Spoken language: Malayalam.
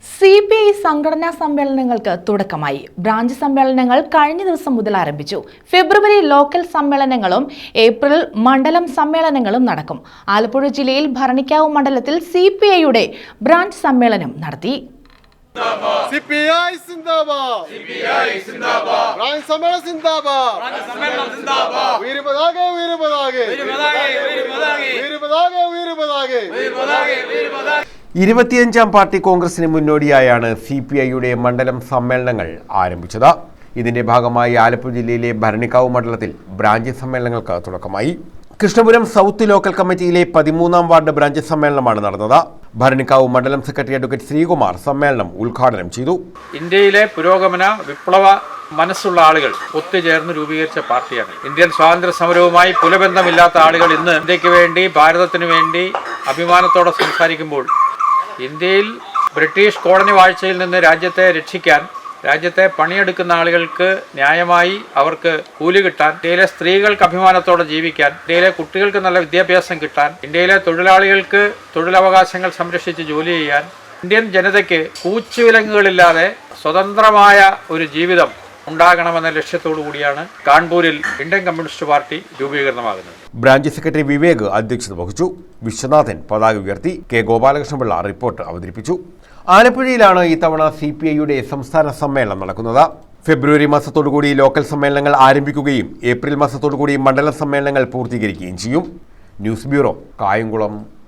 CPI സംഘടനാ സമ്മേളനങ്ങൾക്ക് തുടക്കമായി. ബ്രാഞ്ച് സമ്മേളനങ്ങൾ കഴിഞ്ഞ ദിവസം മുതൽ ആരംഭിച്ചു. ഫെബ്രുവരി ലോക്കൽ സമ്മേളനങ്ങളും ഏപ്രിൽ മണ്ഡലം സമ്മേളനങ്ങളും നടക്കും. ആലപ്പുഴ ജില്ലയിൽ ഭരണിക്കാവ് മണ്ഡലത്തിൽ CPIയുടെ ബ്രാഞ്ച് സമ്മേളനം നടത്തി. CPI സിന്ദാബാദ്, CPI സിന്ദാബാദ്, ബ്രാഞ്ച് സമ്മേളനം സിന്ദാബാദ്, ബ്രാഞ്ച് സമ്മേളനം സിന്ദാബാദ്, വീരപതാകെ വീരപതാകെ വീരപതാകെ വീരപതാകെ വീരപതാകെ വീരപതാകെ വീരപതാകെ വീരപതാകെ 25ാം പാർട്ടി കോൺഗ്രസിന് മുന്നോടിയായാണ് CPIയുടെ മണ്ഡലം സമ്മേളനങ്ങൾ ആരംഭിച്ചത്. ഇതിന്റെ ഭാഗമായി ആലപ്പുഴ ജില്ലയിലെ ഭരണിക്കാവ് മണ്ഡലത്തിൽ ബ്രാഞ്ച് സമ്മേളനങ്ങൾക്ക് തുടക്കമായി. കൃഷ്ണപുരം സൗത്ത് ലോക്കൽ കമ്മിറ്റിയിലെ 13ാം വാർഡ് ബ്രാഞ്ച് സമ്മേളനമാണ് നടന്നത്. ഭരണിക്കാവ് മണ്ഡലം സെക്രട്ടറി അഡ്വക്കേറ്റ് ശ്രീകുമാർ സമ്മേളനം ഉദ്ഘാടനം ചെയ്തു. ഇന്ത്യയിലെ പുരോഗമന വിപ്ലവ മനസ്സുള്ള ആളുകൾ ഒത്തുചേർന്ന് രൂപീകരിച്ച പാർട്ടിയാണ്. ഇന്ത്യൻ സ്വാതന്ത്ര്യ സമരവുമായി പുലബന്ധമില്ലാത്ത ആളുകൾ ഇന്ന് ഇന്ത്യക്ക് വേണ്ടി, ഭാരതത്തിന് വേണ്ടി അഭിമാനത്തോടെ സംസാരിക്കുമ്പോൾ ഇന്ത്യയിൽ ബ്രിട്ടീഷ് കോളനി വാഴ്ചയിൽ നിന്ന് രാജ്യത്തെ രക്ഷിക്കാൻ, രാജ്യത്തെ പണിയെടുക്കുന്ന ആളുകൾക്ക് ന്യായമായി അവർക്ക് കൂലി കിട്ടാൻ, ഇന്ത്യയിലെ സ്ത്രീകൾക്ക് അഭിമാനത്തോടെ ജീവിക്കാൻ, ഇന്ത്യയിലെ കുട്ടികൾക്ക് നല്ല വിദ്യാഭ്യാസം കിട്ടാൻ, ഇന്ത്യയിലെ തൊഴിലാളികൾക്ക് തൊഴിലവകാശങ്ങൾ സംരക്ഷിച്ച് ജോലി ചെയ്യാൻ, ഇന്ത്യൻ ജനതയ്ക്ക് കൂച്ചുവിലങ്ങുകളില്ലാതെ സ്വതന്ത്രമായ ഒരു ജീവിതം ഉണ്ടാകണമെന്ന ലക്ഷ്യത്തോടു കൂടിയാണ് കാൺപൂരിൽ ഇന്ത്യൻ കമ്മ്യൂണിസ്റ്റ് പാർട്ടി രൂപീകരണമാകുന്നത്. ബ്രാഞ്ച് സെക്രട്ടറി വിവേക് അധ്യക്ഷത വഹിച്ചു. വിശ്വനാഥൻ പതാക ഉയർത്തി. കെ ഗോപാലകൃഷ്ണപിള്ള റിപ്പോർട്ട് അവതരിപ്പിച്ചു. ആലപ്പുഴയിലാണ് ഇത്തവണ CPIയുടെ സംസ്ഥാന സമ്മേളനം നടക്കുന്നത്. ഫെബ്രുവരി മാസത്തോടുകൂടി ലോക്കൽ സമ്മേളനങ്ങൾ ആരംഭിക്കുകയും ഏപ്രിൽ മാസത്തോടുകൂടി മണ്ഡലം സമ്മേളനങ്ങൾ പൂർത്തീകരിക്കുകയും ചെയ്യും. News bureau, Kayamkulam.